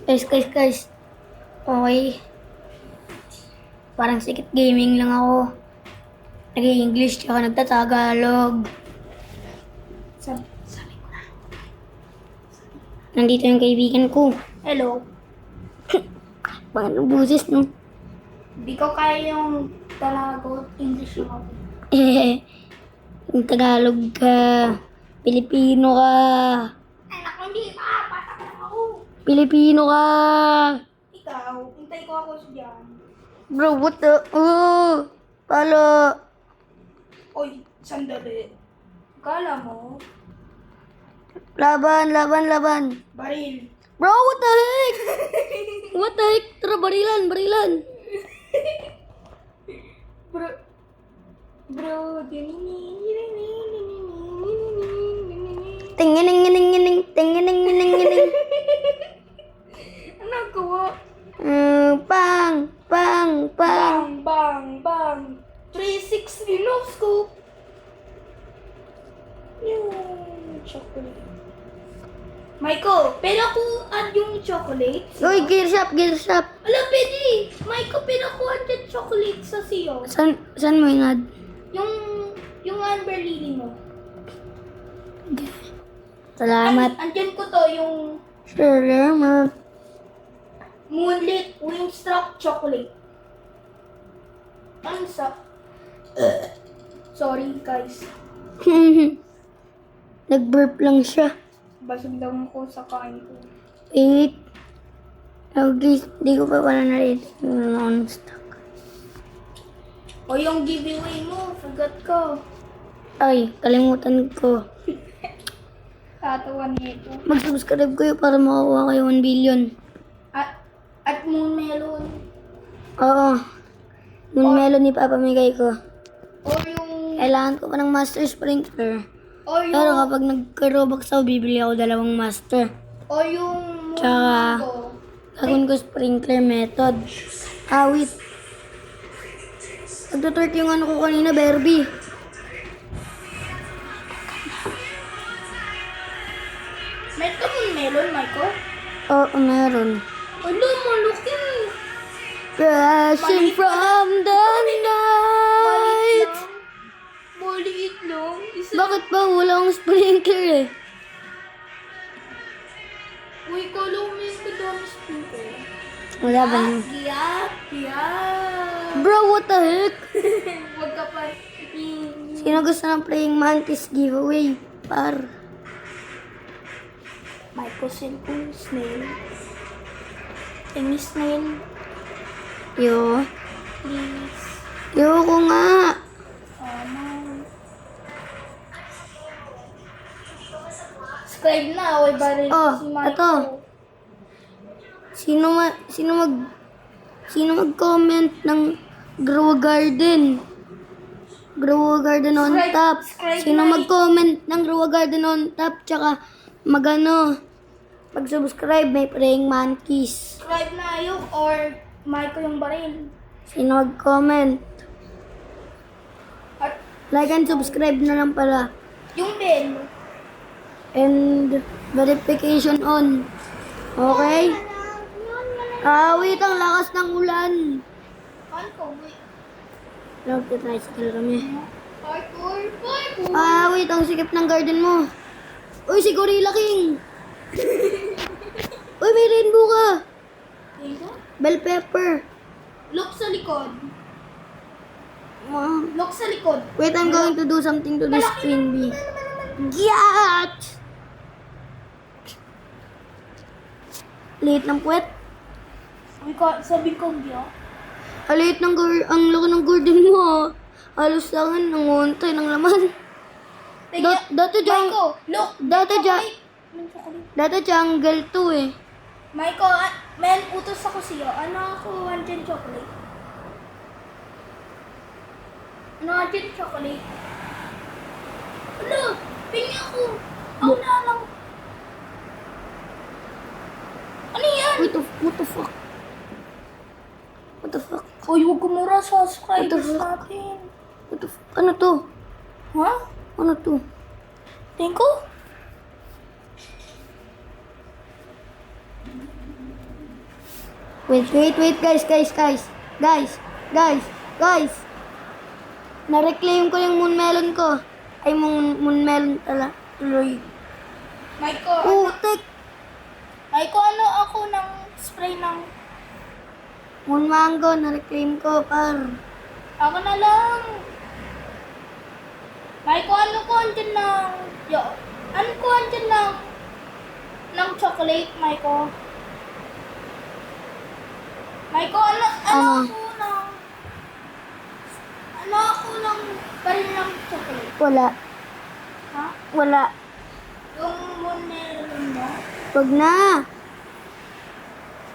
Guys. Okay. Parang sikit gaming lang ako. Nag-English tsaka nagtatagalog. Sabi ko na. Nandito yung kaibigan ko. Hello. Paano busis, no? Di ko kaya yung talago English yung ako. Yung Tagalog ka. Pilipino ka. Anak, hindi pa. Patak na ako. Pilipino ka. Ikaw, hintay ko ako dyan. Bro, what the? Pala. Oy, sandali. Kala mo, Laban. baril. Bro, what the heck? What the heck? Tara, barilan. Bro, Tingining. ano gawa? Pang. Bang. 360 no scoop. Yung chocolate. Michael, pero kung add yung chocolate. Uy, gear shop. Alam, pwede. Michael, pero kung add yung chocolate sa siyo. Saan mo yung ad? Yung Amber Lily mo. Salamat. Andyan ko to, yung Salamat. Moonlit Wingstruck Chocolate. Ano sa... Sorry, guys. Nag-burp lang siya. Basag lang ko sa kain ko. Wait. Oh, guys, di ko pa pala na-read yung non-stock. O yung giveaway mo, forgot ko. Ay, kalimutan ko. Tatawa nito. Mag-subscribe kayo para makakuha kayo 1 billion. At Moon Melon. Oo. Yung melon ipapamigay ko. Or yung... Kailangan ko pa ng master sprinkler. Or yung... Pero kapag nagka-robux ako, bibili ako 2 master. Or yung... Moon Tsaka, Mango. gagawin ko sprinkler method. Wait. Nagtutwerk yung ano ko kanina, Barbie. Meron ka Moon Melon, Michael? Oo, meron. Ano, malaki. Crashing from the night. Maliit lang. Isa... Bakit ba wala akong sprinkler eh? Uy, kala mo yung kadami speaker. Wala ba yun? Yak. Bro, what the heck? Huwag ka pa. Sino gusto ng praying mantis giveaway? Michael Cellphone Snail. Amy Snail, Yo. please. Yo ko nga. No. Subscribe na. Huwag ba rin Oh, si Michael? ito. Sino mag-comment ng Grow Garden? Grow Garden on top. Sino mag-comment ng Grow Garden on top? Tsaka pag-subscribe may praying monkeys. Subscribe na yung or Michael yung baril. Sino mag-comment? At Like and subscribe na lang pala. yung bell. And verification on. Okay? Wait, ang lakas ng ulan. Parkour. Nag-tricycle kami. Parkour. Wait, ang sikip ng garden mo. Uy, si Gorilla King. Uy, may rainbow ka. Dito? Bell pepper. Look sa likod. Wow. Look sa likod. Wait, I'm going to do something to this queen bee. Gyat! Liit ng puwet. Sabi ko, Gyo. Liit ng ang laki ng garden mo. Halos lang nanguntay ng laman. Dati Michael, look. Dati jungle to eh. Michael, may utos ako sa'yo. Ano ako, andyan chocolate? Ano andyan chocolate? Ano? Pingi ako. Ako na lang. Ano yan? What the fuck? What the fuck? Uy, huwag kumura sa subscribers What the fuck? natin. Ano to? Ha? Ano to? Tingko? Wait, guys. Na-reclaim ko yung moon melon ko. Ay, moon melon tala. Tuloy. Maiko, Putik! Maiko, ano ako ng spray ng... Moon mango, na-reclaim ko, par. Ako na lang. Maiko, ano ko andyan ng... ano ko andyan ng chocolate, Maiko? Maiko, ano Ano? ako ng... Ano ako ng baril ng chocolate? Wala. Ha? Wala. Yung moon mo? Wag na.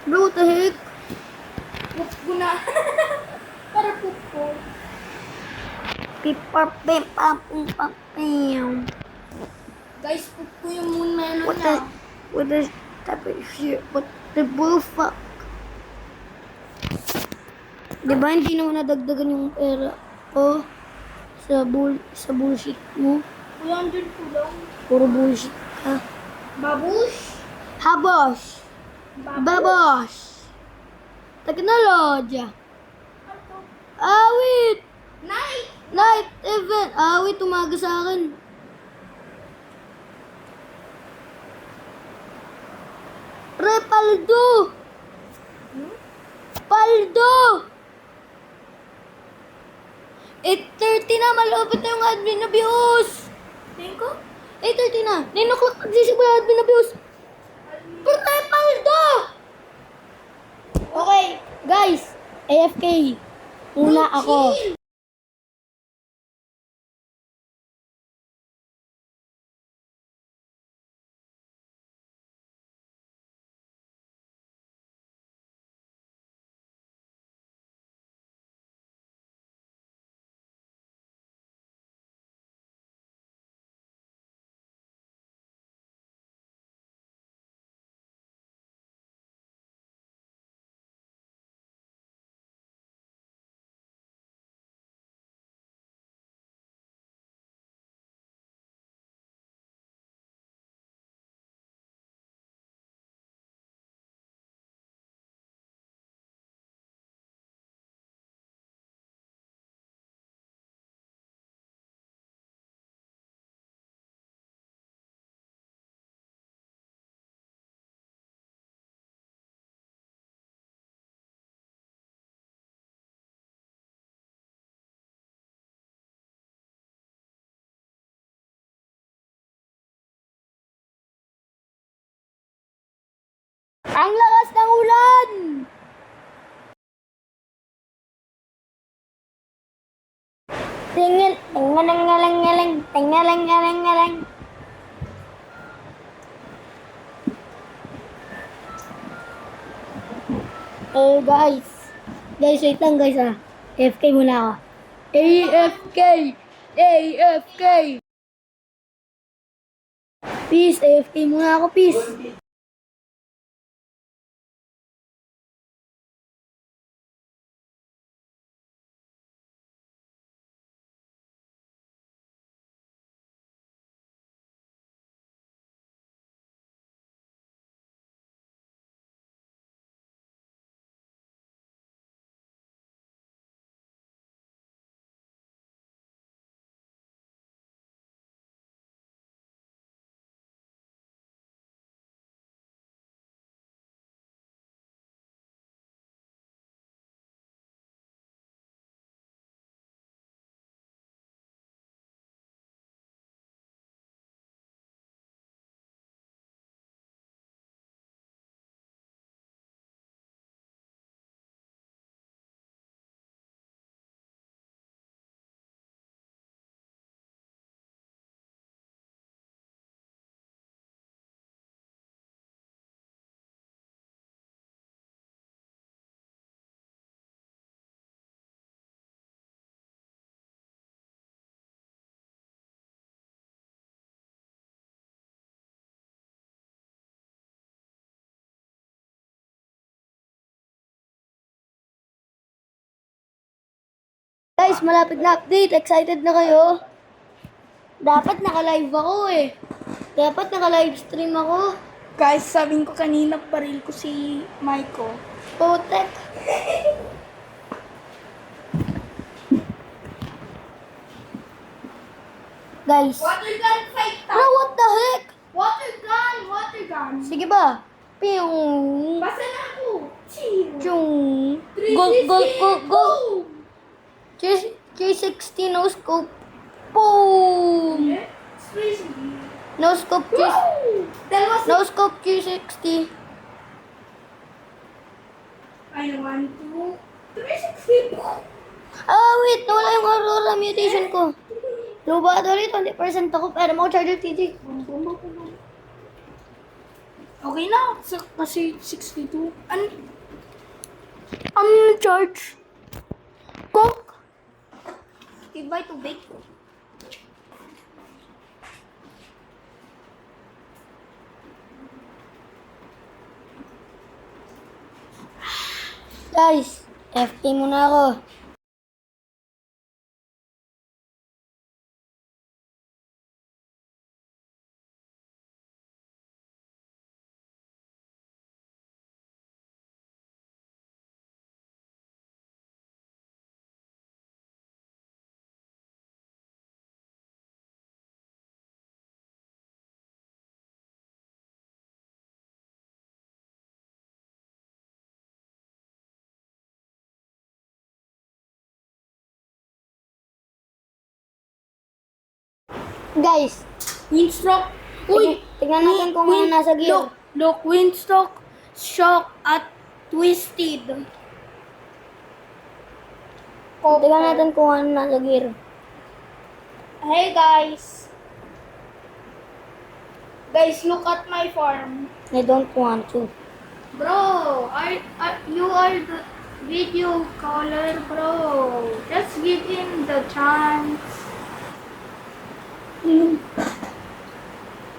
Bro, what the heck? Pup ko na. Para pup ko. Pipapim. Guys, pup ko yung moon melon What niya. the type of shit? What the bullfuck? Di ba hindi naman nadagdagan yung pera ko sa bullshit mo? Kuya, andyan ko lang. Puro bullshit ka. Babush? Habos! Babos! Teknolodya! Ano? Awit! Night! Night event! Awit, tumaga sa akin. Paldo! Paldo! 8:30 na, malapit na yung admin abuse! Tingin ko? 8:30 na! 9 o'clock nagsisip yung admin abuse! Pero Paldo! Okay, guys, AFK. Una ako. Chill. Ang lakas ng ulan! Tingalang. Guys. Guys, wait lang guys ah. AFK muna ako. AFK! Peace, AFK muna ako, peace. Guys, malapit na update. Excited na kayo? Dapat naka-live ako eh. Dapat naka-live stream ako. Guys, sabihin ko kanina baril ko si Maiko. Spotek. Guys. Water gun fight Bro, what the heck? Water gun. Sige ba? Piyong. Basta na ako. Chill. Chung. Go. 360 no scope. Boom. No scope. No scope 360. I want to. 360. Ah, wait. Nawala yung Aurora mutation ko. Low battery, 20% ako. Pero mo charger TJ. Okay na. Kasi 62. Ano charge? Coke. Goodbye to bake. Guys, FT muna ako. Guys, Windstroke. tignan natin kung ano nasa gear. Look, windstroke, shock, at twisted. Tignan natin kung ano nasa gear. Hey guys. Guys, look at my farm. I don't want to. Bro, you are the video caller, bro. Just give him the chance.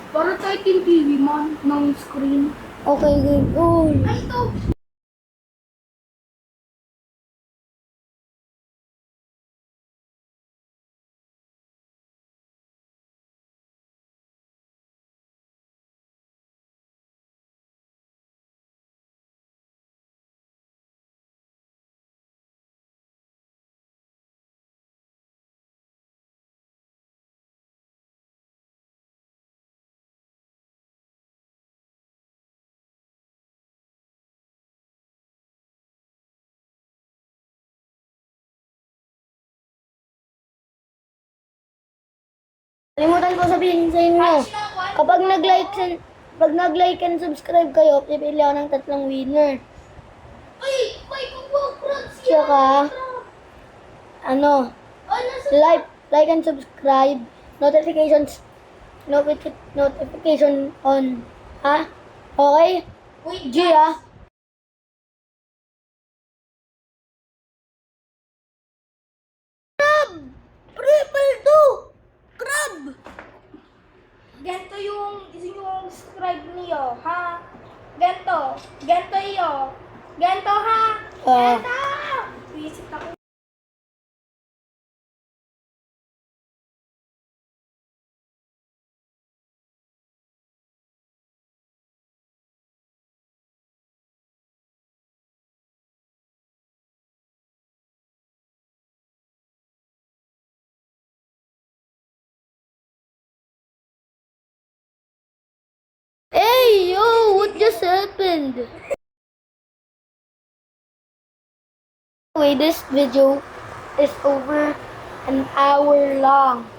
Para tayo TV man ng screen. Okay, good. Oh. Ay, ito. Kalimutan ko sabihin sa inyo. Pag nag-like and subscribe kayo, pipili ako ng 3 winner. Ay, may kumakrat siya. Tsaka, like and subscribe, notification on. Ha? Okay? Wait, G, ha? Triple 2! Crab! ganito yung subscribe niyo, ha? Ganito iyo. Ganito, ha? Ganito! Visit ako. Hey, yo, what just happened? Anyway, this video is over an hour long.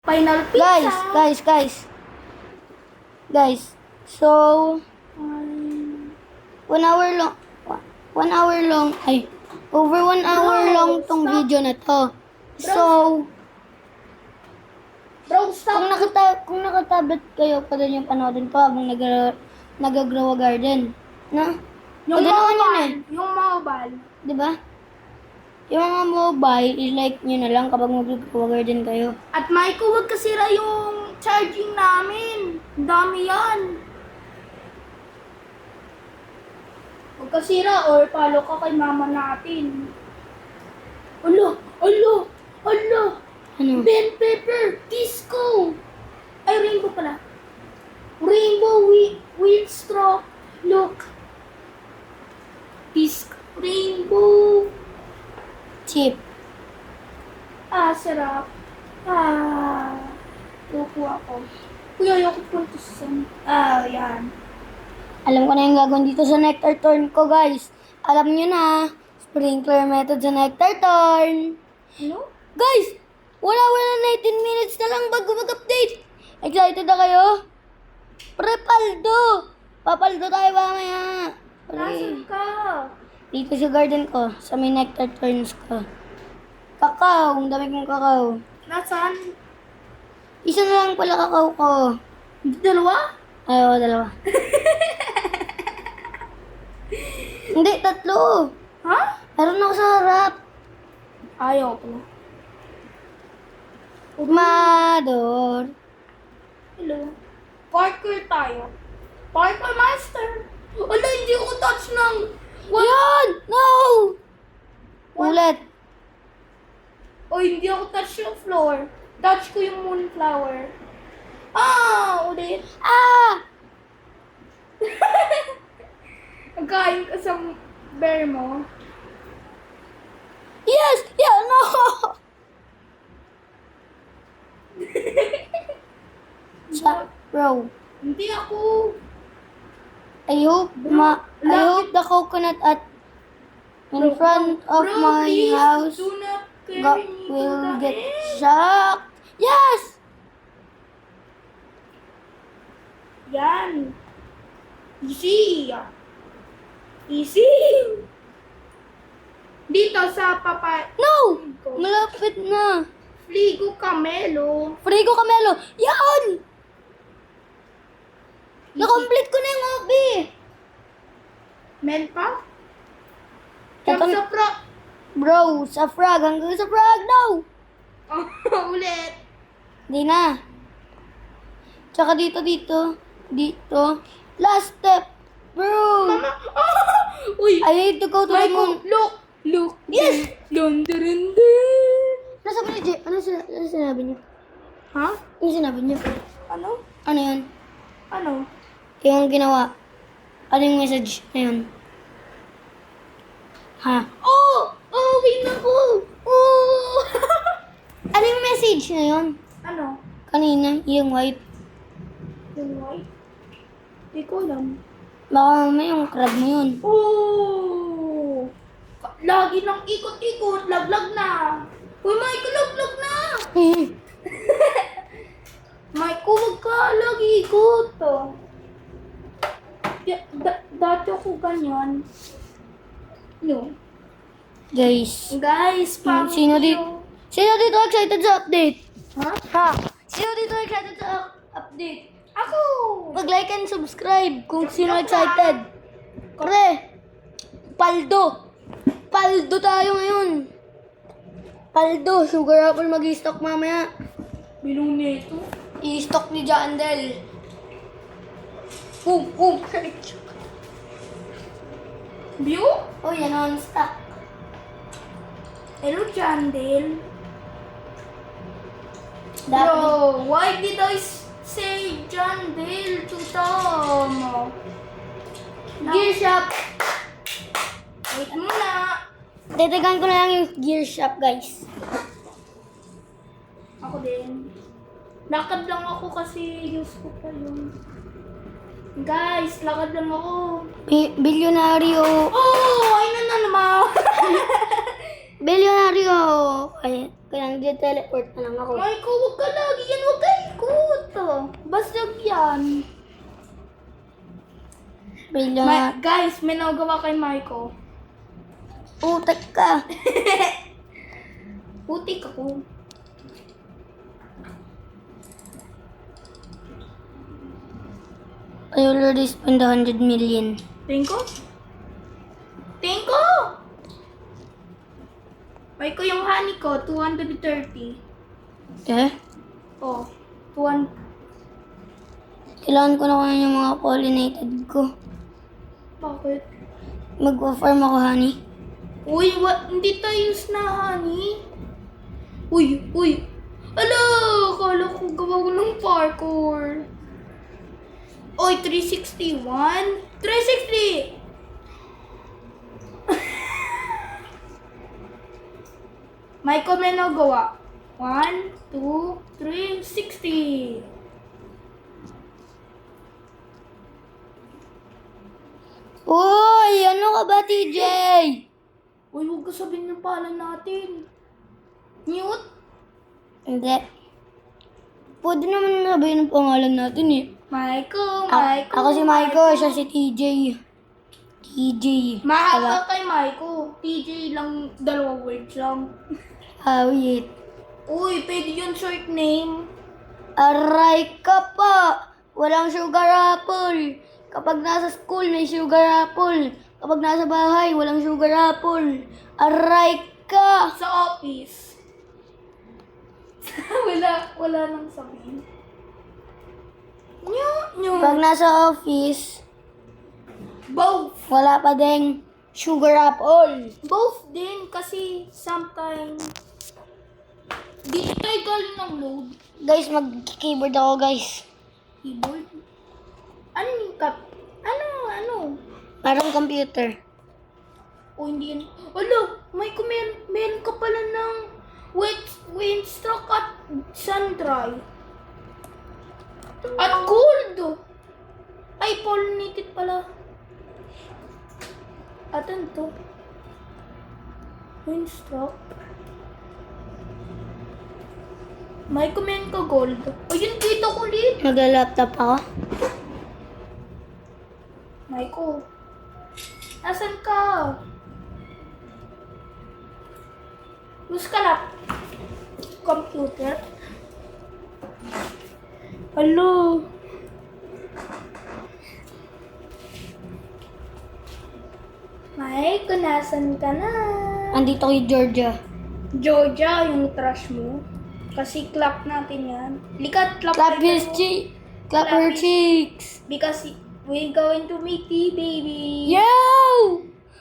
Final pizza. Guys. So, 1 hour long, over 1 hour long tong stop. video na to. So, Bro, stop. kung nakatablet kayo, pwede nyo panoodin to habang nag-grow a garden. Na? Yung Pwede naman yun mobile. Yung mobile. Di ba? Yung mga mobile, i-like nyo na lang kapag mag-grow a garden kayo. At Maiko, wag kasira yung charging namin. Ang dami yan. Huwag kasira or palo ka kay mama natin. Alo! Ano? Ben Pepper! Disco! Ay, rainbow pala. Rainbow with straw. Look. Disco. Rainbow. Chip. Ah, sarap. Kukuha ko. Kuya, ayoko punta sa yan. Alam ko na yung gagawin dito sa nectar turn ko, guys. Alam nyo na. Sprinkler method sa nectar turn. Ano? Guys! 1 hour na 19 minutes na lang bago mag-update. Excited na kayo? Pre, paldo! Papaldo tayo mamaya. Nasaan ka? Dito sa garden ko, sa may nectar turns ko. Kakao, ang dami kong kakao. Nasaan? Isa na lang pala kakao ko. Dalawa? Ayaw, dalawa. Hindi, 3. Ha? Meron ako sa harap. Ayaw ko. Mador. Hello. Parkour tayo. Parkour master. Wala, hindi ko touch ng... Yan! No! Ulit. O, hindi ako touch yung floor. Touch ko yung moonflower. Ulit. Ah! Nagkain ka sa bear mo. Yes! Yeah, no! Bro, Hindi ako. I hope the coconut at in front of Bro, my please, house do not carry me to will the get end. shocked. Yes! Yan. Easy. Easy. Dito sa papa... No! Malapit na. Fligo Camelo. Frigo Camelo. Yan! Na-complete ko na yung hobby. Men pa? Ito- Sa pro... Bro, sa frog. Hanggang sa frog. No! Oh, ulit. Hindi na. Tsaka dito. Dito. Last step. Bro! Mama! Uy! I need to go to the moon. Look! Yes! Dun. Nasa ba ni Jay? Ano sinabi niyo? Ha? Ano sinabi niyo? Ano? Ano yun? Ano? Yung ginawa. Ano yung message na yun? Ha? Wait na ko! Oh! Ano yung message na yun? Ano? Kanina, yung white. Yung white? Hindi ko alam. Baka may yung crab mo yun. Oh! Lagi nang ikot-ikot, laglag na. Uy, Michael, laglag na. Michael, wag ka lagi ikot. Dati ako ganyan. No. Guys. Guys, pang Sino dito excited sa update? Ha? Ha? Sino dito excited sa update? Ako! Mag-like and subscribe kung sino excited. Pre, paldo. Paldo tayo ngayon. Paldo, sugar apple mag-i-stock mamaya. Bilong nito. I-stock ni Jandel. View? Oh, yan on stock. Hello, Jandel. Dapat Bro, why did I say Jandel to Tom? Gear shop. Wait muna. Titigan ko na lang yung gear shop, guys. Ako din. Lakad lang ako kasi use ko pa yun. Guys, lakad lang ako. Bilyonaryo. Oh, ayun na naman. Bilyonaryo. Kaya nag-teleport na lang ako. Michael, huwag ka lagi yan April na. Guys, may nagawa kay Marco. Utak ka. Putik ako. I already spent 100 million. Tingko? Marco, yung honey ko, 230. Eh? Oh, 200. Kailangan ko na kunin yung mga pollinated ko. Bakit? Mag-farm ako, honey. Uy, hindi tayo use na honey. Uy. Ala, akala ko gawa ko ng parkour. Oy, 361. 360! May comment na gawa. 1, 2, 3, 60. Uy! Ano ka ba, TJ? Uy, huwag ka sabihin yung pangalan natin. Mute? Hindi. Pwede naman sabihin ang pangalan natin eh. Michael. Ako si Michael, siya si TJ. TJ. Mahal ka kay Michael. TJ lang, 2 words lang. Wait. Uy, pwede yun short name. Aray ka pa! Walang sugar apple. Kapag nasa school, may sugar apple. Kapag nasa bahay, walang sugar apple. Aray ka! Sa office. wala nang sabihin. Nyo. Pag nasa office, Both. wala pa ding sugar apple. Both din kasi sometimes di tayo galing ng load. Guys, mag-keyboard ako, guys. Keyboard? Ano yung Ano? Parang computer. O hindi yan. Alo, meron ka pala ng Windstroke at Sundry. At gold! Ay, pollinated pala. At ano to? Windstroke. May comment ka gold. Ayun, dito ko ulit. Mag-laptop ako. Maiko, nasan ka? Use ka na. Computer. Hello. Maiko, nasan ka na? Andito kay Georgia. Georgia, yung trash mo. Kasi clap natin yan. Likat, clap. Clap tayo. his cheek. Clap her cheeks. Because we're going to meet the baby. Yo!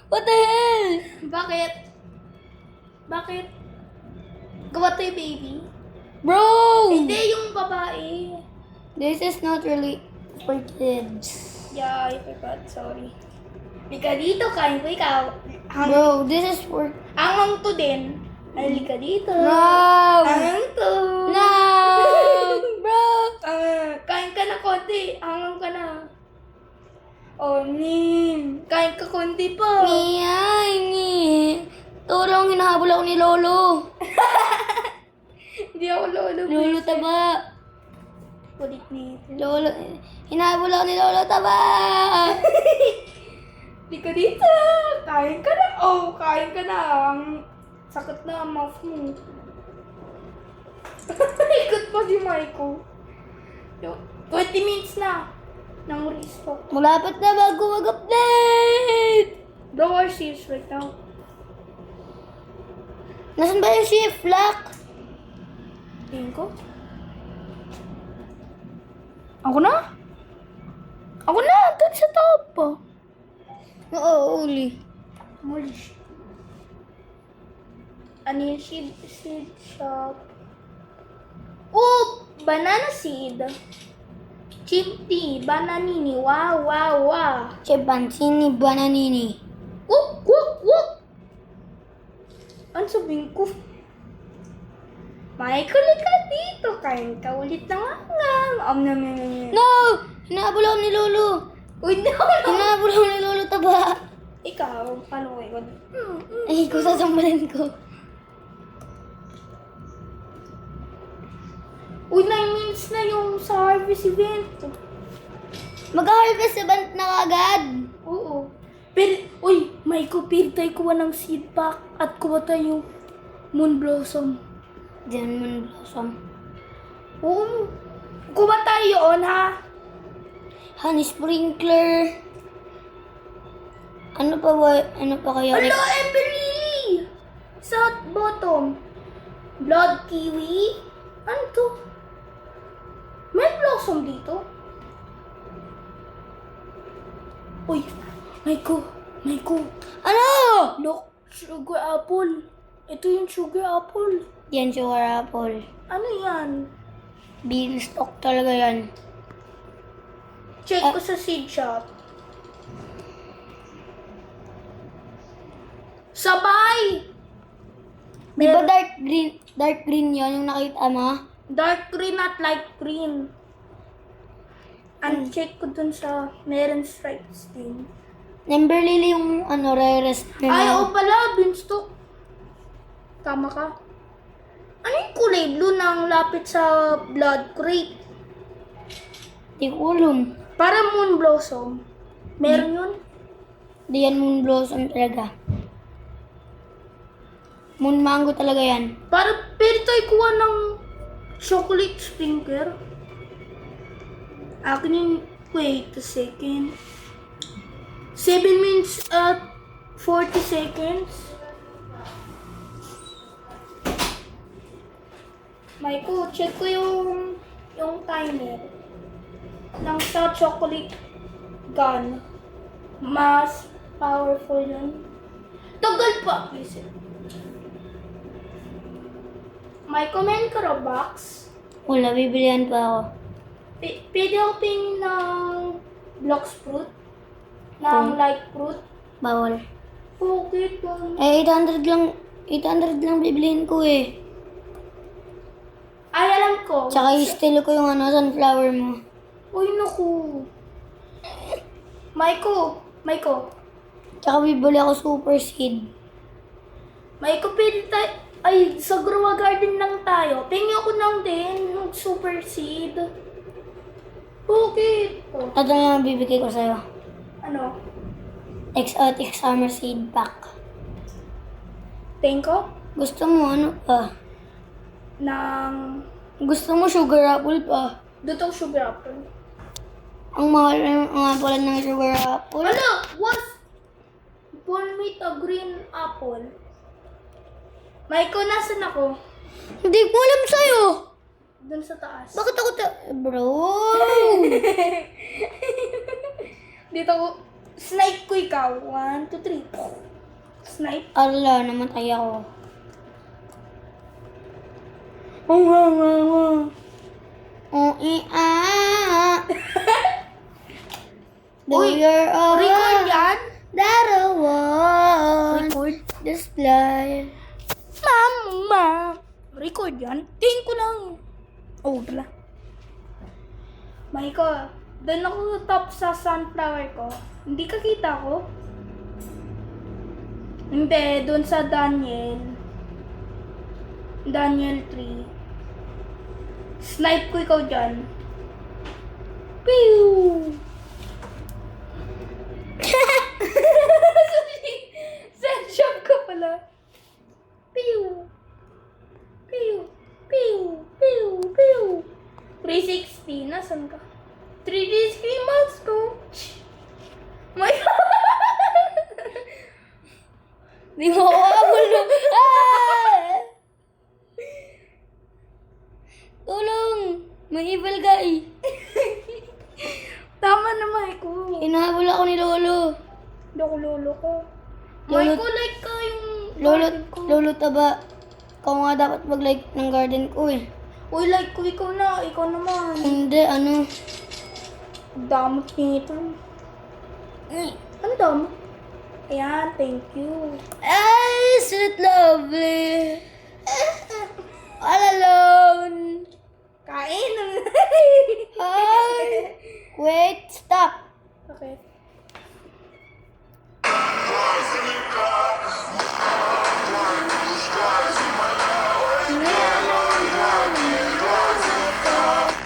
What the hell? Bakit? Gawa tayo, baby. Bro! Hindi, yung babae. This is not really for kids. Yeah, I forgot. Sorry. Lika dito, kain ko ikaw. Bro, this is for... Angang to din. Halika dito. No! Angang to. No! Bro! Kain ka na konti. Angang ka na. Oh, Nim. Kain ka konti pa. Miyay! Tulong, hinahabol ako ni Lolo. Hindi ako lolo. Lolo taba. Ulit nito. Lolo, hinahabol ako ni Lolo taba. Lika dito. Kain ka na. Oh, kain ka na. Ang sakit na ang mouth mo. Ikot pa si Maiko. 20 minutes na. Nang restock. Malapit na bago mag-update. Blow our seats right now. Nasaan ba yung shift lock? Tingin ko. Ako na? Doon sa top. Oo, uli. Holy shit. Ano yung seed shop? Oh! Banana seed. Chimti. Bananini. Wow. Chimpansini bananini. Wuk! Ano sabihin ko? Michael, ka dito. Kain ka ulit ng angang. No! Hinahabol ako ni Lolo. Uy, no. Hinahabol ako ni Lolo taba. Ikaw, paano ko ikaw? Ay, kung sasambalin ko. Uy, 9 minutes na yung sa harvest event. Mag-harvest event na agad. Uy, Maiko, pili tayo kuha ng seed pack at kuha tayo yung moon blossom. Diyan mo blossom. Oo, kuha tayo yun, ha? Honey sprinkler. Ano pa ba? Ano pa kaya? Hello, Ember Lily! Sa bottom. Blood kiwi. Ano to? May blossom dito. Uy, Maiko. Ano? Look, sugar apple. Ito yung sugar apple. Yan sugar apple. Ano yan? Beanstalk talaga yan. Check ko sa seed shop. Sabay! Di ba dark green yun yung nakita mo? Dark green at light green. And check ko dun sa meron stripes din. Number lily yung ano, rarest na Ay, yan. oo pala, beanstalk. Tama ka. Ano yung kulay blue ng lapit sa blood crate? Di ko alam. Para moon blossom. Meron yun? Di yan moon blossom talaga. Moon mango talaga yan. Para pwede tayo kuha ng chocolate sprinkler. Akin yung, wait a second. 7 minutes at 40 seconds. Maiko, check ko yung timer ng sa chocolate gun. Mas powerful yun. Tagal pa. Listen. Maiko, main ka Robux? Wala, bibilihan pa ako. Pwede ako pingin ng blocks fruit? Ng light fruit? Bawal. Okay, done. Eh, 800 lang bibilihin ko eh. Ay, alam ko. Tsaka i-steal ko yung ano, sunflower mo. Uy, naku. Maiko. Tsaka bibili ako super seed. Maiko, pwede tayo. Ay, sa Grow Garden lang tayo. Pingi ako lang din ng super seed. Okay. Oh, Ito na lang bibigay ko sa'yo. ano? Exotic summer seed pack. Tenko? Gusto mo ano pa? Ng Gusto mo sugar apple pa? dutong sugar apple. Ang mahal nga pala ng sugar apple. Ano? What's one with a green apple? Maiko, nasan ako? Hindi ko alam sa'yo. Doon sa taas. Bakit ako Bro! Dito ako. Snipe ko ikaw. 1, 2, 3. Snipe. Ala, namatay ako. Do Uy, your own. Record yan? Darawan. Record? Display. Mama! Record yan? Tingin ko lang. Oh, wala. Maiko, doon ako top sa sunflower ko. Hindi ka kita ko? Hindi, doon sa Daniel. Daniel 3. Snipe ko ikaw dyan. Pew! Send shop ka pala. Pew! Pew! Pew! Pew! Pew! 360. Nasaan ka? 3D screen mouse ko. My Di mo ako abulo. Tulong! May evil guy. Tama na, Maiko. Hinahabol ako ni Lolo. Hindi ako lolo ko. Lolo- Maiko, like ka yung Lolo, garden ko. Lolo taba. Ikaw nga dapat mag-like ng garden ko eh. Uy, like ko ikaw na. Ikaw naman. Hindi, ano. Damot nito. Ano damot? Ayan, thank you. Ay, sweet lovely. All alone. Kain! Hi. Wait, stop. Okay.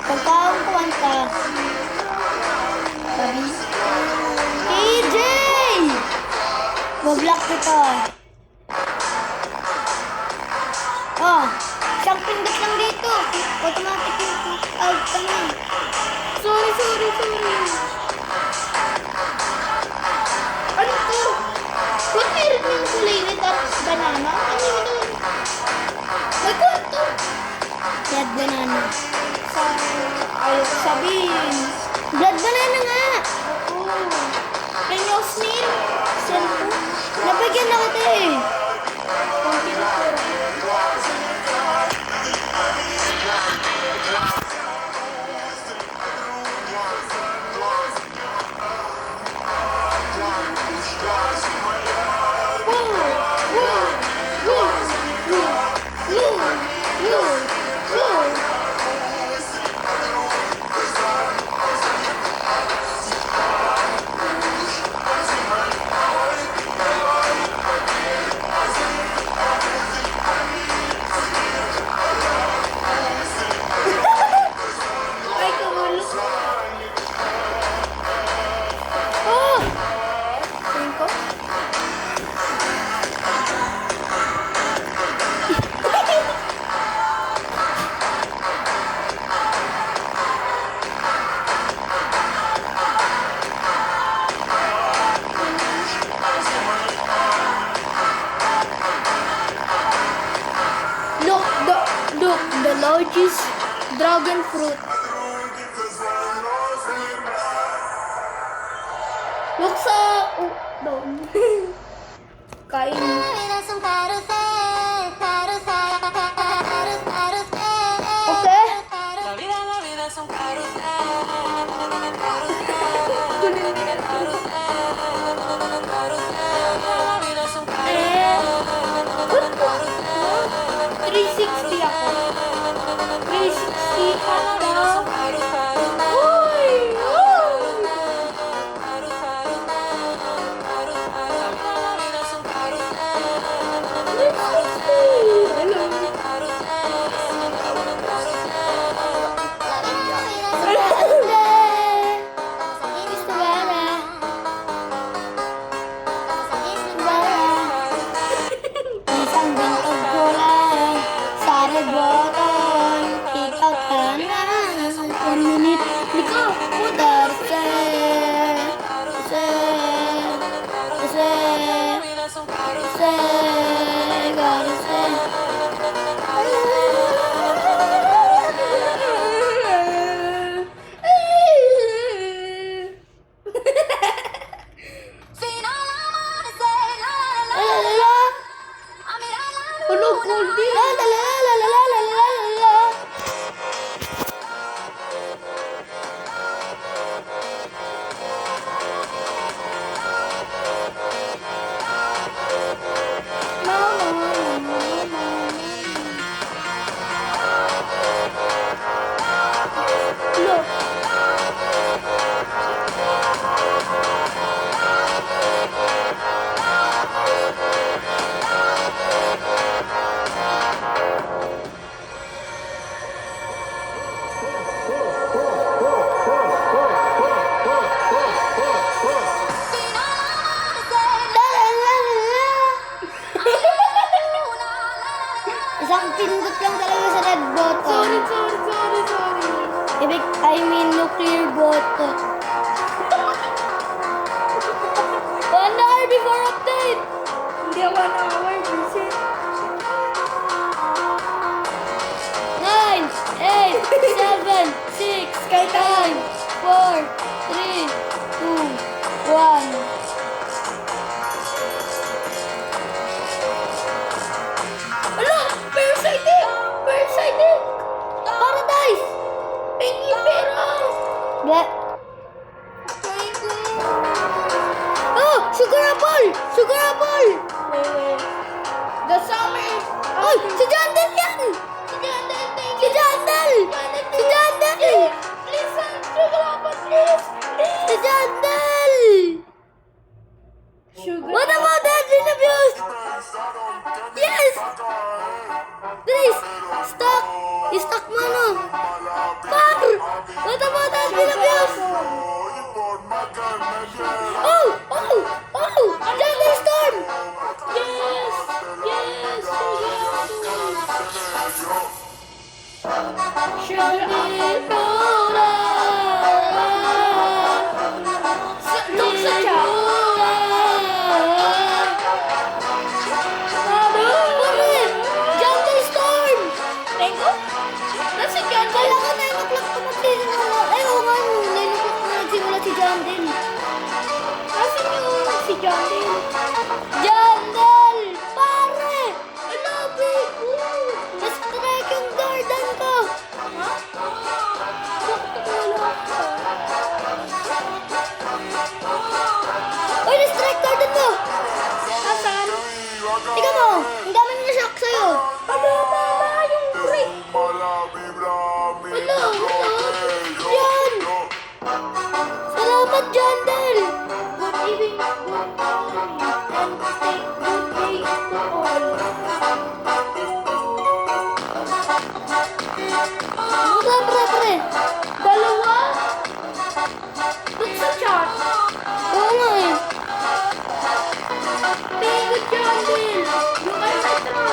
Pagkaon ko ang taas. KJ! boto. Oh, isang pindot lang dito. Automatic yung out ka na. Sorry. Ano to? Ba't meron yung kulay red at banana? Ano yun? May kwento. Blood banana. Ayaw ko sabihin. Blood banana nga. Oo. Can you snail? Send ko. Nabigyan na kita eh. Konti na po. Ay, kamulo. Oh! Tingin ko. Look, the largest dragon fruit. Look sa... Oh, doon. Kain. Okay? La vida es un carrusel. La vida es un What po? 360 ako. 360 hotdog. Uy! Isang bintog ko lang sa red button. Ikaw ka na. 1 minute. Liko. Darse. Se. Garse. Alala. Ano, Goldie? Lalalalalalalalalala. Look. Isang pindot lang talaga sa red button. Sorry. I mean nuclear button. 1 hour before update. Hindi 1 hour, busy. 9, 8, 7, 6, 5, 4, 3, 2, 1. Ala! Parasitic! Paradise! Pengi pera! Ba? Oh! Sugar apple! Wait. The summer... Ay! Si Jandel yan! Si Jandel! Si Jandel! Please, sugar apple, please! Si Jandel! Sugar What about that abuse? Yes! Please! Stock! Stock mo no! Par! What about that abuse? Oh! Jandel Storm! Look sa chat. Jungle Storm! Tengo? Nasa John Kala ko 9 o'clock pa magsisimula. Ay, oo nga, 9 o'clock pa nagsimula si Jandel. Nasaan yung si John Dale? Jandel! Pare! I love it! Na-strike yung garden ko! Ha? Uy, na-strike garden mo! Nasaan? Tingnan mo! Ang dami na shock sa'yo! Mama, yung break. Wala! Yan! Salamat, Jandel! Good evening, good morning, and stay good day to all. Pre. Dalawa? Look sa chat. Oo nga eh. Tengo John Dale. You are my